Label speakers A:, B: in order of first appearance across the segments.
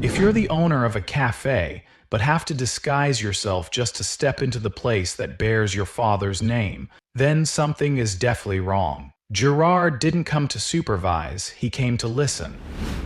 A: If you're the owner of a cafe, but have to disguise yourself just to step into the place that bears your father's name, then something is definitely wrong. Gerard didn't come to supervise, he came to listen.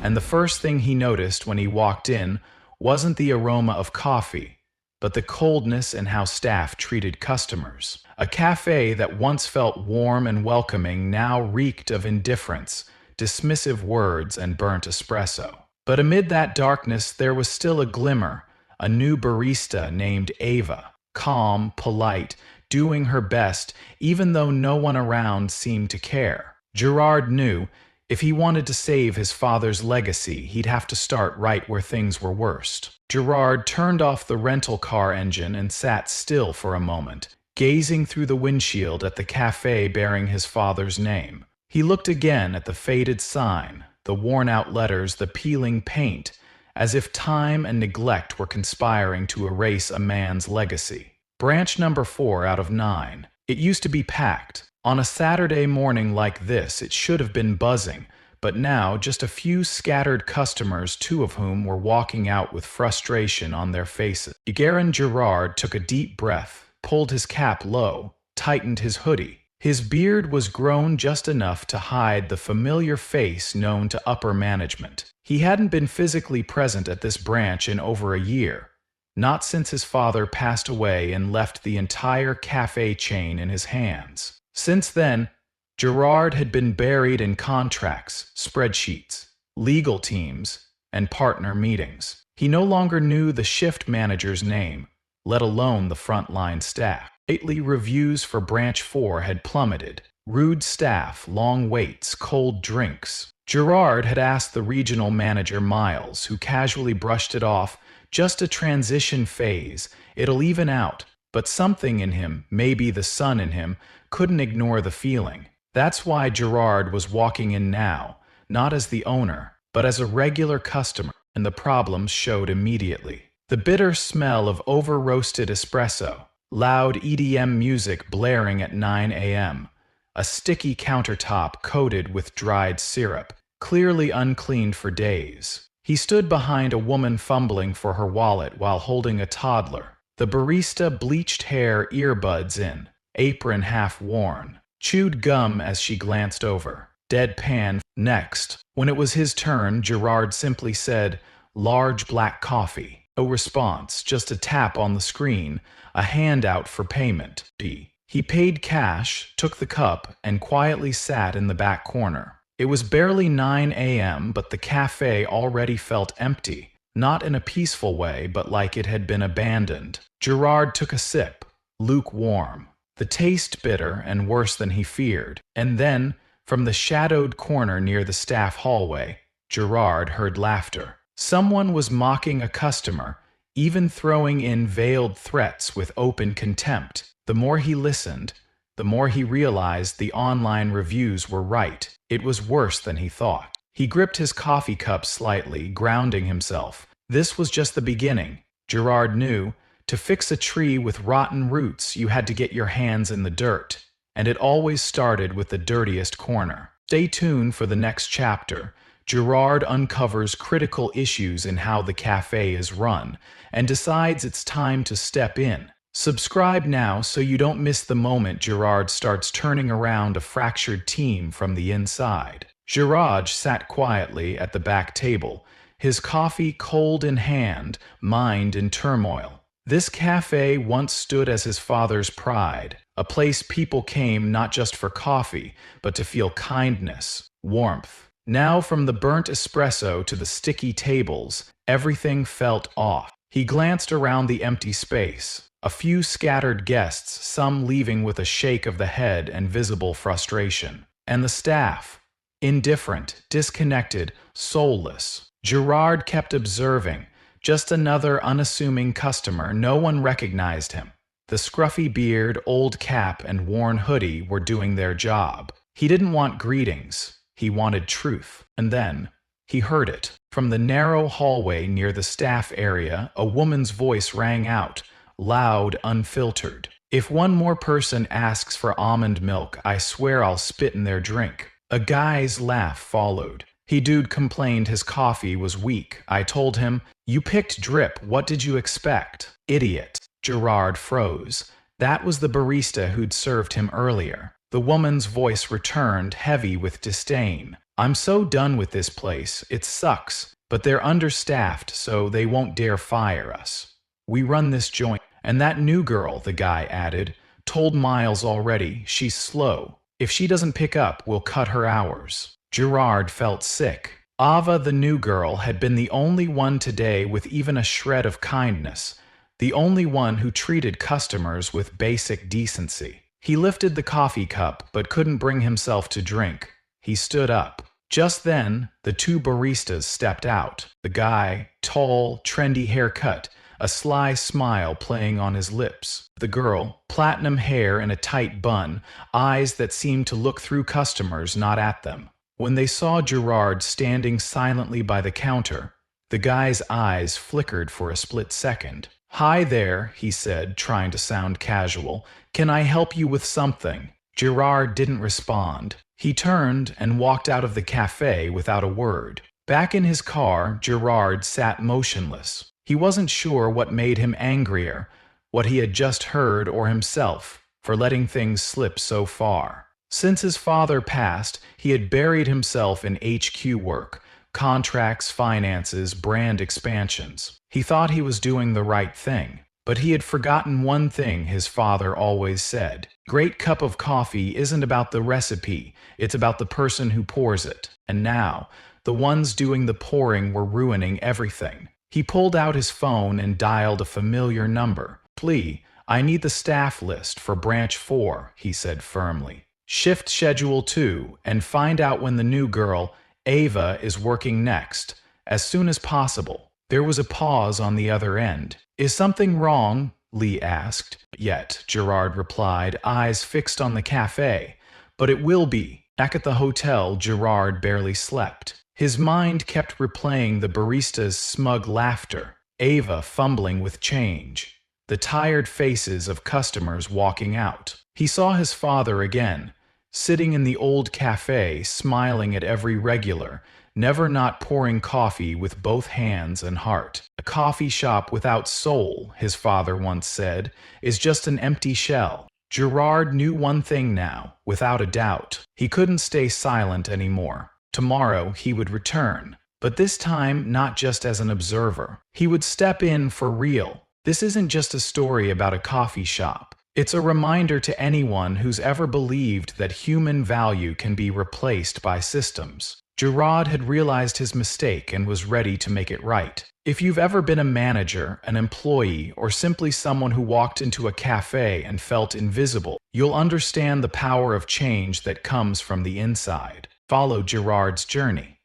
A: And the first thing he noticed when he walked in wasn't the aroma of coffee, but the coldness in how staff treated customers. A cafe that once felt warm and welcoming now reeked of indifference, dismissive words, and burnt espresso. But amid that darkness there was still a glimmer, a new barista named Ava, calm, polite, doing her best even though no one around seemed to care. Gerard knew if he wanted to save his father's legacy, he'd have to start right where things were worst. Gerard turned off the rental car engine and sat still for a moment, gazing through the windshield at the cafe bearing his father's name. He looked again at the faded sign, the worn-out letters, the peeling paint, as if time and neglect were conspiring to erase a man's legacy. Branch number 4 out of 9. It used to be packed. On a Saturday morning like this, it should have been buzzing, but now just a few scattered customers, 2 of whom were walking out with frustration on their faces. Again, Gerard took a deep breath, pulled his cap low, tightened his hoodie. His beard was grown just enough to hide the familiar face known to upper management. He hadn't been physically present at this branch in over a year, not since his father passed away and left the entire cafe chain in his hands. Since then, Gerard had been buried in contracts, spreadsheets, legal teams, and partner meetings. He no longer knew the shift manager's name, let alone the frontline staff. Lately, reviews for Branch 4 had plummeted. Rude staff, long waits, cold drinks. Gerard had asked the regional manager Miles, who casually brushed it off, just a transition phase, it'll even out. But something in him, maybe the son in him, couldn't ignore the feeling. That's why Gerard was walking in now, not as the owner, but as a regular customer, and the problems showed immediately. The bitter smell of over-roasted espresso, loud EDM music blaring at 9 a.m., a sticky countertop coated with dried syrup, clearly uncleaned for days. He stood behind a woman fumbling for her wallet while holding a toddler. The barista, bleached hair, earbuds in, apron half worn, chewed gum as she glanced over. Deadpan. Next, when it was his turn, Gerard simply said, "Large black coffee." No response, just a tap on the screen, a handout for payment. He paid cash, took the cup, and quietly sat in the back corner. It was barely 9 a.m., but the cafe already felt empty, not in a peaceful way, but like it had been abandoned. Gerard took a sip, lukewarm, the taste bitter and worse than he feared. And then, from the shadowed corner near the staff hallway, Gerard heard laughter. Someone was mocking a customer, even throwing in veiled threats with open contempt. The more he listened, the more he realized the online reviews were right. It was worse than he thought. He gripped his coffee cup slightly, grounding himself. This was just the beginning. Gerard knew, to fix a tree with rotten roots, you had to get your hands in the dirt. And it always started with the dirtiest corner. Stay tuned for the next chapter. Gerard uncovers critical issues in how the cafe is run and decides it's time to step in. Subscribe now so you don't miss the moment Gerard starts turning around a fractured team from the inside. Gerard sat quietly at the back table, his coffee cold in hand, mind in turmoil. This cafe once stood as his father's pride, a place people came not just for coffee, but to feel kindness, warmth. Now, from the burnt espresso to the sticky tables, everything felt off. He glanced around the empty space. A few scattered guests, some leaving with a shake of the head and visible frustration. And the staff, indifferent, disconnected, soulless. Gerard kept observing. Just another unassuming customer. No one recognized him. The scruffy beard, old cap, and worn hoodie were doing their job. He didn't want greetings. He wanted truth. And then, he heard it. From the narrow hallway near the staff area, a woman's voice rang out, loud, unfiltered. "If one more person asks for almond milk, I swear I'll spit in their drink." A guy's laugh followed, Dude complained his coffee was weak. I told him, "You picked drip, what did you expect?" Idiot. Gerard froze. That was the barista who'd served him earlier. The woman's voice returned, heavy with disdain. "I'm so done with this place, it sucks, but they're understaffed so they won't dare fire us. We run this joint." "And that new girl," the guy added, "told Miles already, she's slow. If she doesn't pick up, we'll cut her hours." Gerard felt sick. Ava, the new girl, had been the only one today with even a shred of kindness, the only one who treated customers with basic decency. He lifted the coffee cup but couldn't bring himself to drink. He stood up. Just then, the two baristas stepped out. The guy, tall, trendy haircut, a sly smile playing on his lips. The girl, platinum hair in a tight bun, eyes that seemed to look through customers, not at them. When they saw Gerard standing silently by the counter, the guy's eyes flickered for a split second. "Hi there," he said, trying to sound casual. "Can I help you with something?" Gerard didn't respond. He turned and walked out of the cafe without a word. Back in his car, Gerard sat motionless. He wasn't sure what made him angrier, what he had just heard or himself, for letting things slip so far. Since his father passed, he had buried himself in HQ work, contracts, finances, brand expansions. He thought he was doing the right thing, but he had forgotten one thing his father always said. Great cup of coffee isn't about the recipe, it's about the person who pours it. And now, the ones doing the pouring were ruining everything. He pulled out his phone and dialed a familiar number. "Please, I need the staff list for branch 4, he said firmly. "Shift schedule 2, and find out when the new girl, Ava, is working next, as soon as possible." There was a pause on the other end. "Is something wrong?" Lee asked. "Yet," Gerard replied, eyes fixed on the cafe. "But it will be." Back at the hotel, Gerard barely slept. His mind kept replaying the barista's smug laughter, Ava fumbling with change, the tired faces of customers walking out. He saw his father again, sitting in the old cafe, smiling at every regular, never not pouring coffee with both hands and heart. "A coffee shop without soul," his father once said, "is just an empty shell." Gerard knew one thing now, without a doubt. He couldn't stay silent anymore. Tomorrow he would return, but this time not just as an observer. He would step in for real. This isn't just a story about a coffee shop. It's a reminder to anyone who's ever believed that human value can be replaced by systems. Gerard had realized his mistake and was ready to make it right. If you've ever been a manager, an employee, or simply someone who walked into a cafe and felt invisible, you'll understand the power of change that comes from the inside. Follow Gerard's journey.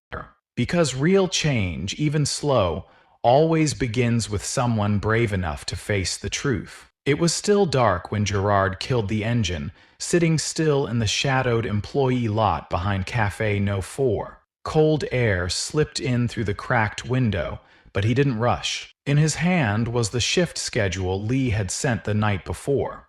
A: Because real change, even slow, always begins with someone brave enough to face the truth. It was still dark when Gerard killed the engine, sitting still in the shadowed employee lot behind Café No. 4. Cold air slipped in through the cracked window, but he didn't rush. In his hand was the shift schedule Lee had sent the night before.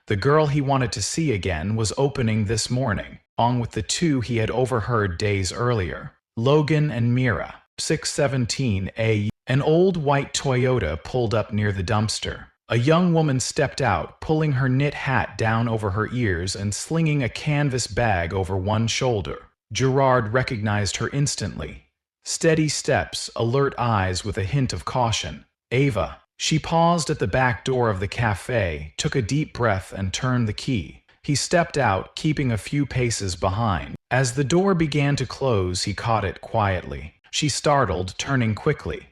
A: The girl he wanted to see again was opening this morning, along with the two he had overheard days earlier. Logan and Mira. 617 A. An old white Toyota pulled up near the dumpster. A young woman stepped out, pulling her knit hat down over her ears and slinging a canvas bag over one shoulder. Gerard recognized her instantly. Steady steps, alert eyes with a hint of caution. "Ava." She paused at the back door of the cafe, took a deep breath and turned the key. He stepped out, keeping a few paces behind. As the door began to close, he caught it quietly. She startled, turning quickly.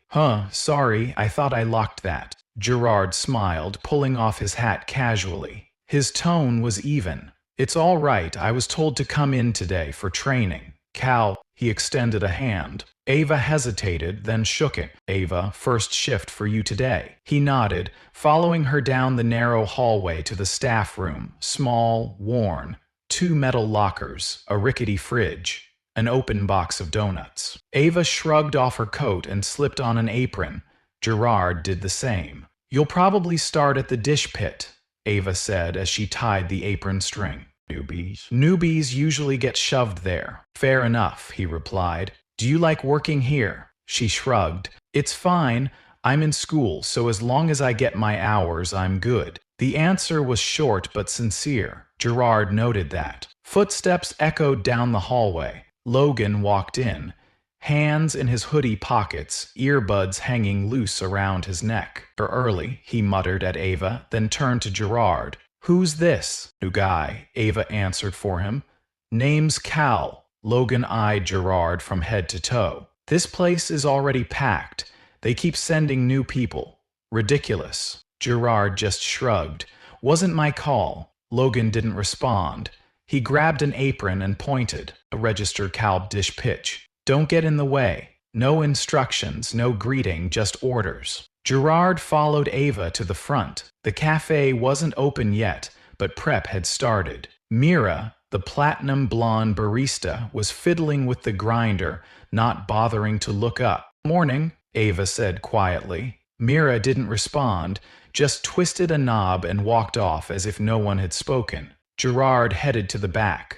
A: Sorry, I thought I locked that." Gerard smiled, pulling off his hat casually. His tone was even. "It's all right, I was told to come in today for training." "Cal," he extended a hand. Ava hesitated, then shook it. "Ava, first shift for you today." He nodded, following her down the narrow hallway to the staff room, small, worn, 2 metal lockers, a rickety fridge, an open box of donuts. Ava shrugged off her coat and slipped on an apron. Gerard did the same. "You'll probably start at the dish pit," Ava said as she tied the apron string. Newbies usually get shoved there." "Fair enough," he replied. Do you like working here? She shrugged. It's fine. I'm in school, so as long as I get my hours, I'm good. The answer was short but sincere. Gerard noted that. Footsteps echoed down the hallway. Logan walked in, hands in his hoodie pockets, earbuds hanging loose around his neck. Early, he muttered at Ava, then turned to Gerard. Who's this? New guy, Ava answered for him. Name's Cal. Logan eyed Gerard from head to toe. This place is already packed. They keep sending new people. Ridiculous. Gerard just shrugged. Wasn't my call. Logan didn't respond. He grabbed an apron and pointed. A registered Cal dish pitch. Don't get in the way. No instructions, no greeting, just orders. Gerard followed Ava to the front. The cafe wasn't open yet, but prep had started. Mira, the platinum blonde barista, was fiddling with the grinder, not bothering to look up. Morning, Ava said quietly. Mira didn't respond, just twisted a knob and walked off as if no one had spoken. Gerard headed to the back.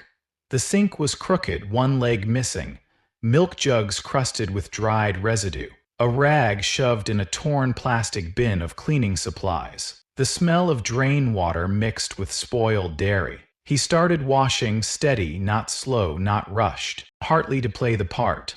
A: The sink was crooked, one leg missing. Milk jugs crusted with dried residue. A rag shoved in a torn plastic bin of cleaning supplies. The smell of drain water mixed with spoiled dairy. He started washing, steady, not slow, not rushed, partly to play the part,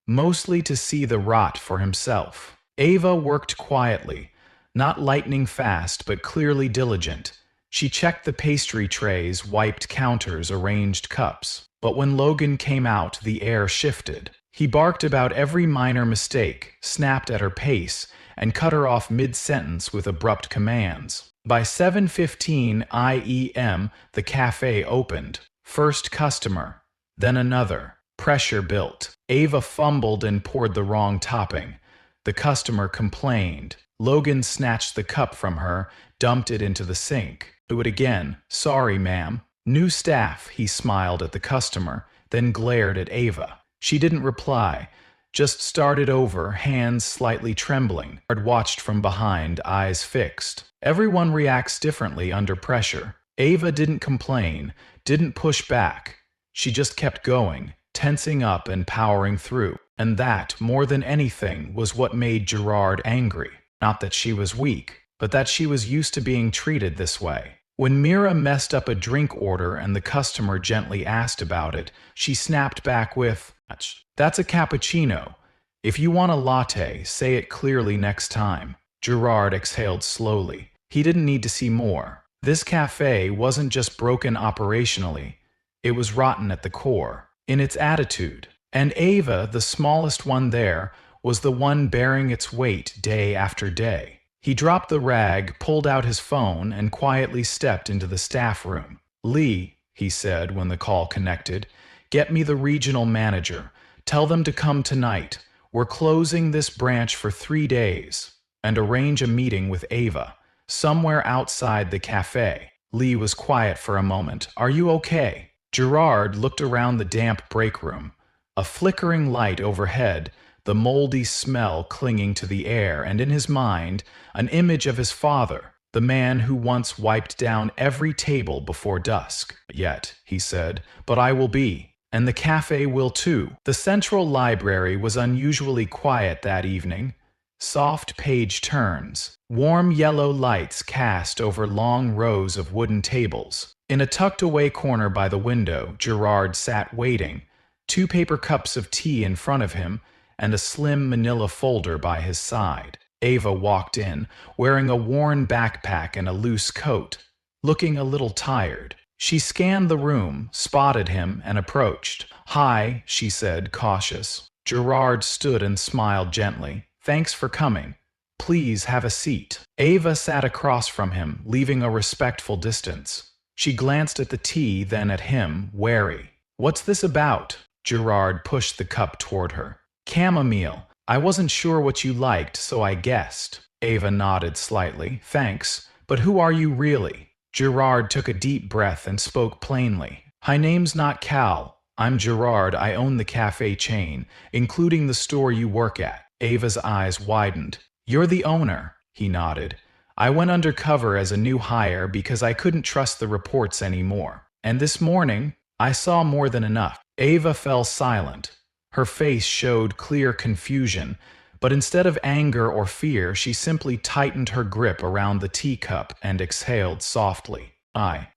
A: mostly to see the rot for himself. Ava worked quietly, not lightning fast but clearly diligent. She checked the pastry trays, wiped counters, arranged cups. But when Logan came out, the air shifted. He barked about every minor mistake, snapped at her pace, and cut her off mid-sentence with abrupt commands. By 7:15 IEM, the cafe opened. First customer, then another. Pressure built. Ava fumbled and poured the wrong topping. The customer complained. Logan snatched the cup from her, dumped it into the sink. Do it again. Sorry, ma'am. New staff, he smiled at the customer, then glared at Ava. She didn't reply, just started over, hands slightly trembling. Gerard watched from behind, eyes fixed. Everyone reacts differently under pressure. Ava didn't complain, didn't push back. She just kept going, tensing up and powering through. And that, more than anything, was what made Gerard angry. Not that she was weak, but that she was used to being treated this way. When Mira messed up a drink order and the customer gently asked about it, she snapped back with, "That's a cappuccino. If you want a latte, say it clearly next time." Gerard exhaled slowly. He didn't need to see more. This cafe wasn't just broken operationally. It was rotten at the core, in its attitude. And Ava, the smallest one there, was the one bearing its weight day after day. He dropped the rag, pulled out his phone, and quietly stepped into the staff room. "Lee," he said when the call connected, "get me the regional manager. Tell them to come tonight. We're closing this branch for 3 days. And arrange a meeting with Ava, somewhere outside the cafe." Lee was quiet for a moment. "Are you okay?" Gerard looked around the damp break room. A flickering light overhead, the moldy smell clinging to the air, and in his mind, an image of his father, the man who once wiped down every table before dusk. "Yet," he said, "but I will be. And the cafe will too." The central library was unusually quiet that evening. Soft page turns, warm yellow lights cast over long rows of wooden tables. In a tucked-away corner by the window, Gerard sat waiting, 2 paper cups of tea in front of him, and a slim manila folder by his side. Ava walked in, wearing a worn backpack and a loose coat, looking a little tired. She scanned the room, spotted him, and approached. "Hi," she said, cautious. Gerard stood and smiled gently. "Thanks for coming. Please have a seat." Ava sat across from him, leaving a respectful distance. She glanced at the tea, then at him, wary. "What's this about?" Gerard pushed the cup toward her. "Chamomile. I wasn't sure what you liked, so I guessed." Ava nodded slightly. "Thanks, but who are you really?" Gerard took a deep breath and spoke plainly. "My name's not Cal. I'm Gerard. I own the cafe chain, including the store you work at." Ava's eyes widened. "You're the owner," he nodded. "I went undercover as a new hire because I couldn't trust the reports anymore. And this morning, I saw more than enough." Ava fell silent. Her face showed clear confusion, but instead of anger or fear, she simply tightened her grip around the teacup and exhaled softly.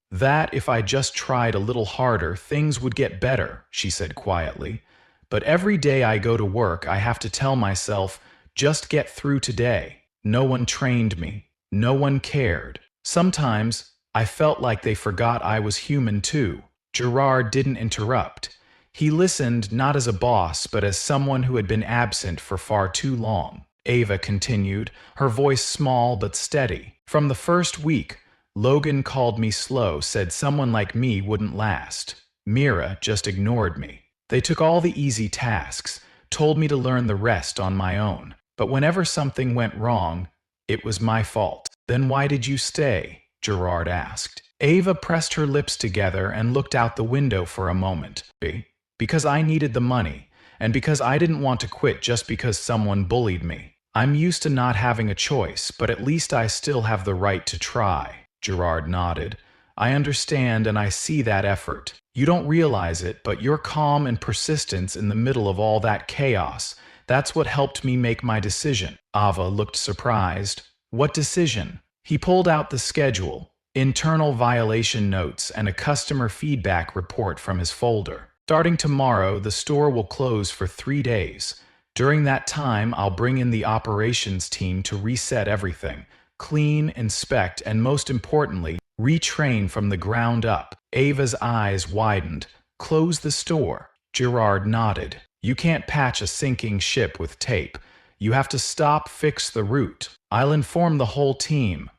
A: That if I just tried a little harder, things would get better, she said quietly. But every day I go to work, I have to tell myself, just get through today. No one trained me. No one cared. Sometimes I felt like they forgot I was human too. Gerard didn't interrupt. He listened not as a boss, but as someone who had been absent for far too long. Ava continued, her voice small but steady. From the first week, Logan called me slow, said someone like me wouldn't last. Mira just ignored me. They took all the easy tasks, told me to learn the rest on my own. But whenever something went wrong, it was my fault. Then why did you stay? Gerard asked. Ava pressed her lips together and looked out the window for a moment. Because I needed the money, and because I didn't want to quit just because someone bullied me. I'm used to not having a choice, but at least I still have the right to try. Gerard nodded. I understand and I see that effort. You don't realize it, but your calm and persistence in the middle of all that chaos, that's what helped me make my decision. Ava looked surprised. What decision? He pulled out the schedule, internal violation notes, and a customer feedback report from his folder. Starting tomorrow, the store will close for 3 days. During that time, I'll bring in the operations team to reset everything, clean, inspect, and most importantly, retrain from the ground up. Ava's eyes widened. Close the store. Gerard nodded. You can't patch a sinking ship with tape. You have to fix the root. I'll inform the whole team.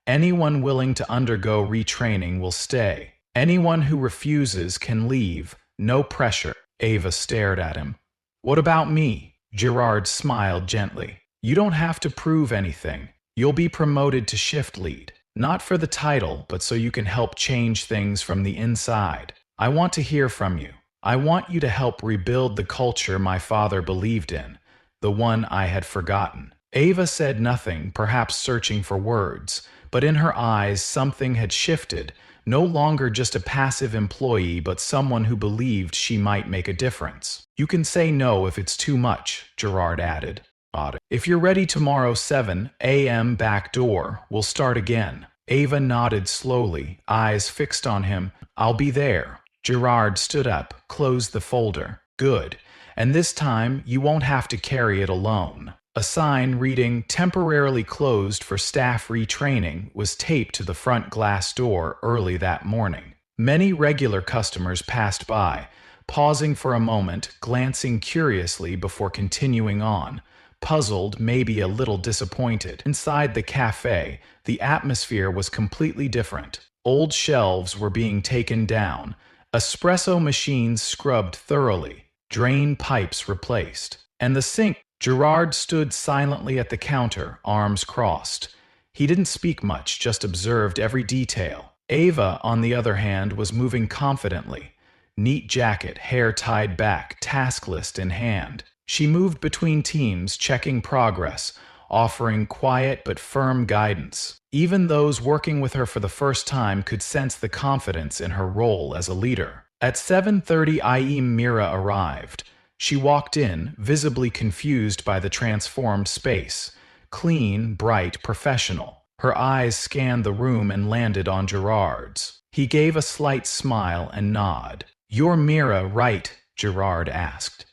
A: Anyone willing to undergo retraining will stay. Anyone who refuses can leave. No pressure. Ava stared at him. What about me? Gerard smiled gently. You don't have to prove anything. You'll be promoted to shift lead. Not for the title, but so you can help change things from the inside. I want to hear from you. I want you to help rebuild the culture my father believed in, the one I had forgotten. Ava said nothing, perhaps searching for words, but in her eyes something had shifted, no longer just a passive employee, but someone who believed she might make a difference. You can say no if it's too much, Gerard added. If you're ready tomorrow 7 a.m. back door, we'll start again. Ava nodded slowly, eyes fixed on him. I'll be there. Gerard stood up, closed the folder. Good. And this time, you won't have to carry it alone. A sign reading, temporarily closed for staff retraining, was taped to the front glass door early that morning. Many regular customers passed by, pausing for a moment, glancing curiously before continuing on. Puzzled, maybe a little disappointed. Inside the cafe, the atmosphere was completely different. Old shelves were being taken down, espresso machines scrubbed thoroughly, drain pipes replaced, and the sink. Gerard stood silently at the counter, arms crossed. He didn't speak much, just observed every detail. Ava, on the other hand, was moving confidently. Neat jacket, hair tied back, task list in hand. She moved between teams, checking progress, offering quiet but firm guidance. Even those working with her for the first time could sense the confidence in her role as a leader. At 7:30 a.m. Mira arrived. She walked in, visibly confused by the transformed space. Clean, bright, professional. Her eyes scanned the room and landed on Gerard's. He gave a slight smile and nod. You're Mira, right? Gerard asked.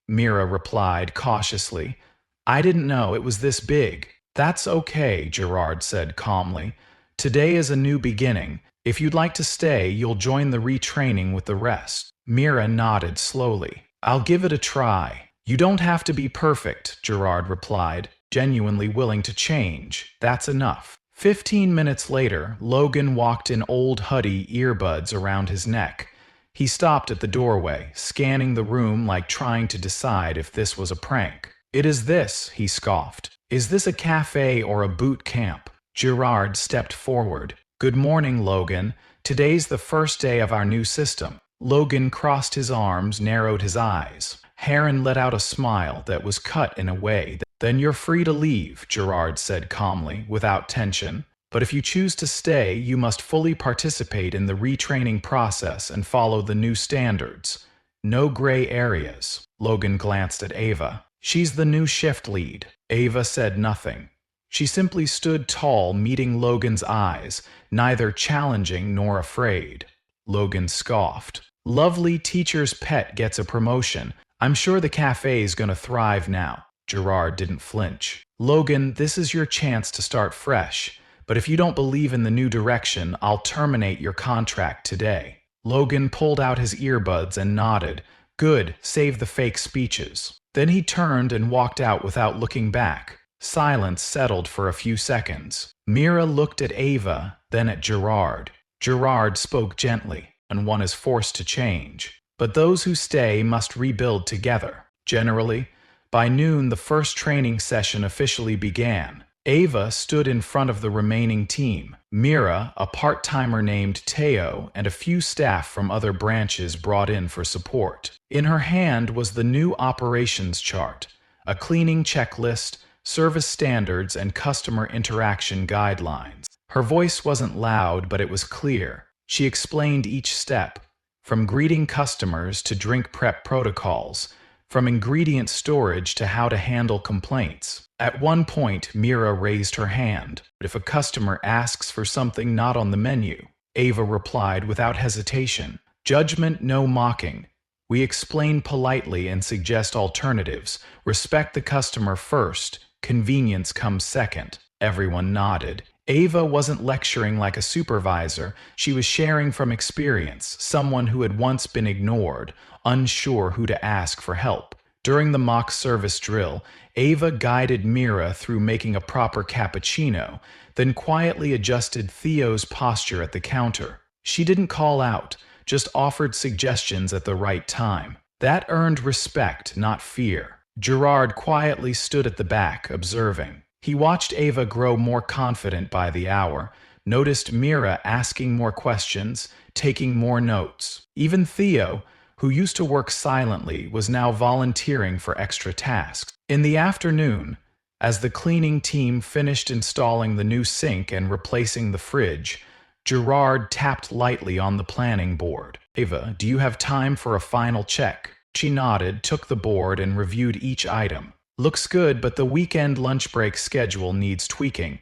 A: Mira replied cautiously. I didn't know it was this big. That's okay, Gerard said calmly. Today is a new beginning. If you'd like to stay, you'll join the retraining with the rest. Mira nodded slowly. I'll give it a try. You don't have to be perfect, Gerard replied, genuinely willing to change. That's enough. 15 minutes later, Logan walked in, old hoodie, earbuds around his neck. He stopped at the doorway, scanning the room like trying to decide if this was a prank. It is this, he scoffed. Is this a cafe or a boot camp? Gerard stepped forward. Good morning, Logan. Today's the first day of our new system. Logan crossed his arms, narrowed his eyes. Heron let out a smile that was cut in a way. Then you're free to leave, Gerard said calmly, without tension. But if you choose to stay, you must fully participate in the retraining process and follow the new standards. No gray areas. Logan glanced at Ava. She's the new shift lead. Ava said nothing. She simply stood tall, meeting Logan's eyes, neither challenging nor afraid. Logan scoffed. Lovely teacher's pet gets a promotion. I'm sure the cafe's gonna thrive now. Gerard didn't flinch. Logan, this is your chance to start fresh. But if you don't believe in the new direction, I'll terminate your contract today. Logan pulled out his earbuds and nodded. Good, save the fake speeches. Then he turned and walked out without looking back. Silence settled for a few seconds. Mira looked at Ava, then at Gerard. Gerard spoke gently, and one is forced to change. But those who stay must rebuild together. Generally, by noon the first training session officially began. Ava stood in front of the remaining team. Mira, a part-timer named Teo, and a few staff from other branches brought in for support. In her hand was the new operations chart, a cleaning checklist, service standards, and customer interaction guidelines. Her voice wasn't loud, but it was clear. She explained each step, from greeting customers to drink prep protocols, from ingredient storage to how to handle complaints. At one point, Mira raised her hand. If a customer asks for something not on the menu, Ava replied without hesitation. Judgment, no mocking. We explain politely and suggest alternatives. Respect the customer first. Convenience comes second. Everyone nodded. Ava wasn't lecturing like a supervisor. She was sharing from experience, someone who had once been ignored, unsure who to ask for help. During the mock service drill, Ava guided Mira through making a proper cappuccino, then quietly adjusted Theo's posture at the counter. She didn't call out, just offered suggestions at the right time. That earned respect, not fear. Gerard quietly stood at the back, observing. He watched Ava grow more confident by the hour, noticed Mira asking more questions, taking more notes. Even Theo, who used to work silently, was now volunteering for extra tasks. In the afternoon, as the cleaning team finished installing the new sink and replacing the fridge, Gerard tapped lightly on the planning board. Ava, do you have time for a final check? She nodded, took the board, and reviewed each item. Looks good, but the weekend lunch break schedule needs tweaking.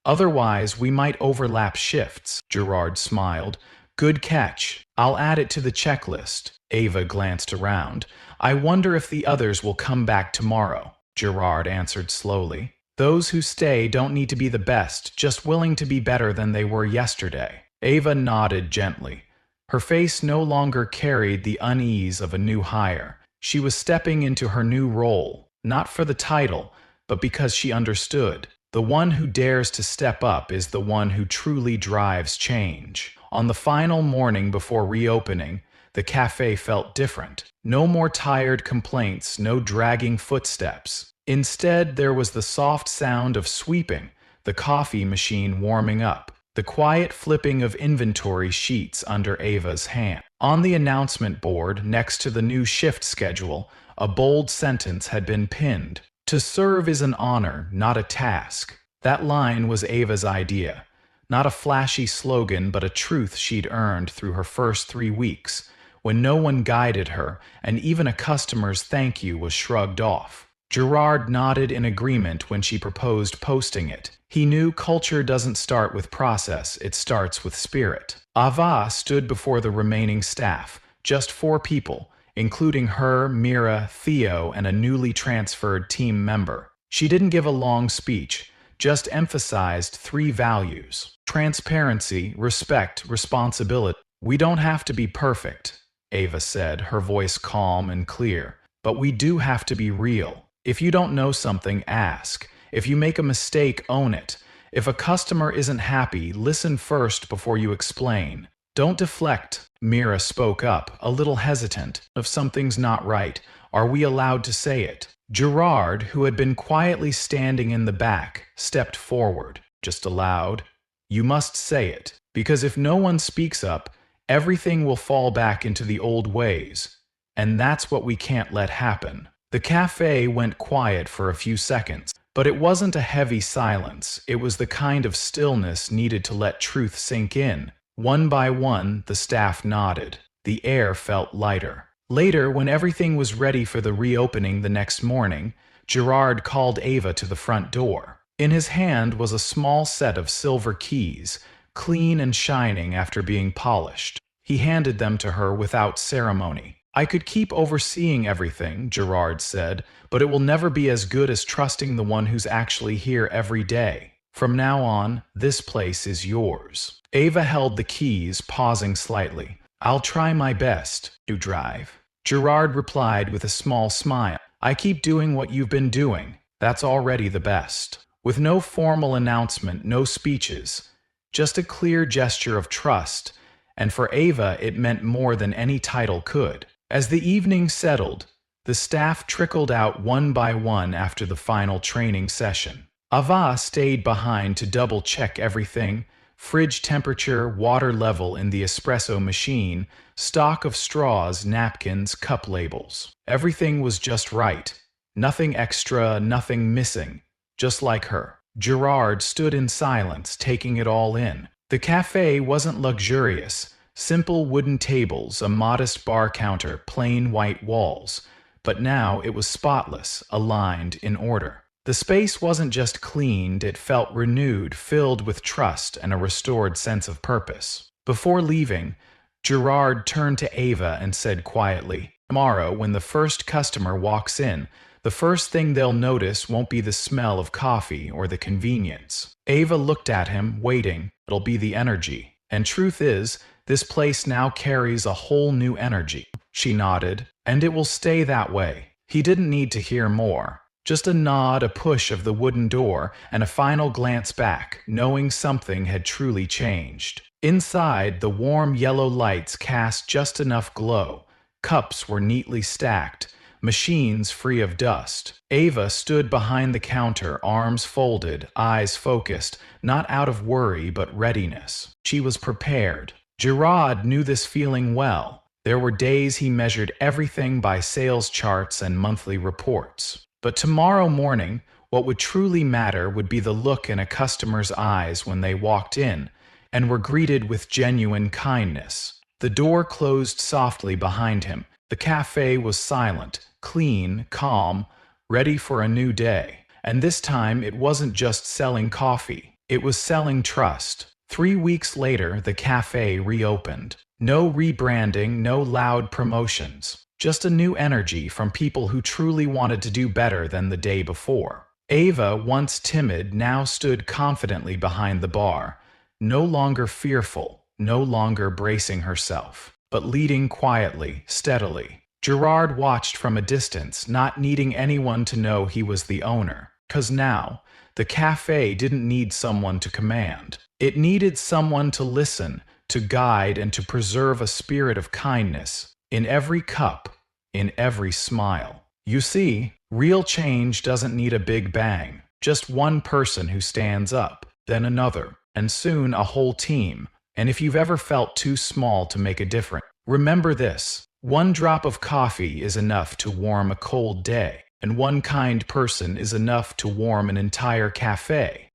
A: Otherwise, we might overlap shifts. Gerard smiled. Good catch. I'll add it to the checklist. Ava glanced around. I wonder if the others will come back tomorrow. Gerard answered slowly. Those who stay don't need to be the best, just willing to be better than they were yesterday. Ava nodded gently. Her face no longer carried the unease of a new hire. She was stepping into her new role. Not for the title, but because she understood. The one who dares to step up is the one who truly drives change. On the final morning before reopening, the cafe felt different. No more tired complaints, no dragging footsteps. Instead, there was the soft sound of sweeping, the coffee machine warming up, the quiet flipping of inventory sheets under Ava's hand. On the announcement board, next to the new shift schedule, a bold sentence had been pinned. To serve is an honor, not a task. That line was Ava's idea. Not a flashy slogan, but a truth she'd earned through her first 3 weeks, when no one guided her, and even a customer's thank you was shrugged off. Gerard nodded in agreement when she proposed posting it. He knew culture doesn't start with process, it starts with spirit. Ava stood before the remaining staff, just 4 people, including her, Mira, Theo, and a newly transferred team member. She didn't give a long speech, just emphasized 3 values: transparency, respect, responsibility. We don't have to be perfect, Ava said, her voice calm and clear, but we do have to be real. If you don't know something, ask. If you make a mistake, own it. If a customer isn't happy, listen first before you explain. Don't deflect. Mira spoke up, a little hesitant. If something's not right, are we allowed to say it? Gerard, who had been quietly standing in the back, stepped forward, just aloud. You must say it, because if no one speaks up, everything will fall back into the old ways. And that's what we can't let happen. The cafe went quiet for a few seconds, but it wasn't a heavy silence. It was the kind of stillness needed to let truth sink in. One by one, the staff nodded. The air felt lighter. Later, when everything was ready for the reopening the next morning, Gerard called Ava to the front door. In his hand was a small set of silver keys, clean and shining after being polished. He handed them to her without ceremony. "I could keep overseeing everything," Gerard said, "but it will never be as good as trusting the one who's actually here every day. From now on, this place is yours." Ava held the keys, pausing slightly. "I'll try my best to drive." Gerard replied with a small smile. "I keep doing what you've been doing. That's already the best." With no formal announcement, no speeches, just a clear gesture of trust, and for Ava it meant more than any title could. As the evening settled, the staff trickled out one by one after the final training session. Ava stayed behind to double-check everything: fridge temperature, water level in the espresso machine, stock of straws, napkins, cup labels. Everything was just right. Nothing extra, nothing missing. Just like her. Gerard stood in silence, taking it all in. The café wasn't luxurious. Simple wooden tables, a modest bar counter, plain white walls. But now it was spotless, aligned, in order. The space wasn't just cleaned, it felt renewed, filled with trust and a restored sense of purpose. Before leaving, Gerard turned to Ava and said quietly, "Tomorrow, when the first customer walks in, the first thing they'll notice won't be the smell of coffee or the convenience." Ava looked at him, waiting. "It'll be the energy. And truth is, this place now carries a whole new energy." She nodded. "And it will stay that way." He didn't need to hear more. Just a nod, a push of the wooden door, and a final glance back, knowing something had truly changed. Inside, the warm yellow lights cast just enough glow. Cups were neatly stacked, machines free of dust. Ava stood behind the counter, arms folded, eyes focused, not out of worry but readiness. She was prepared. Gerard knew this feeling well. There were days he measured everything by sales charts and monthly reports. But tomorrow morning, what would truly matter would be the look in a customer's eyes when they walked in and were greeted with genuine kindness. The door closed softly behind him. The cafe was silent, clean, calm, ready for a new day. And this time it wasn't just selling coffee. It was selling trust. 3 weeks later, the cafe reopened. No rebranding, no loud promotions. Just a new energy from people who truly wanted to do better than the day before. Ava, once timid, now stood confidently behind the bar, no longer fearful, no longer bracing herself, but leading quietly, steadily. Gerard watched from a distance, not needing anyone to know he was the owner. 'Cause now, the cafe didn't need someone to command. It needed someone to listen, to guide, and to preserve a spirit of kindness. In every cup, in every smile. You see, real change doesn't need a big bang. Just one person who stands up, then another, and soon a whole team. And if you've ever felt too small to make a difference, remember this: one drop of coffee is enough to warm a cold day, and one kind person is enough to warm an entire cafe.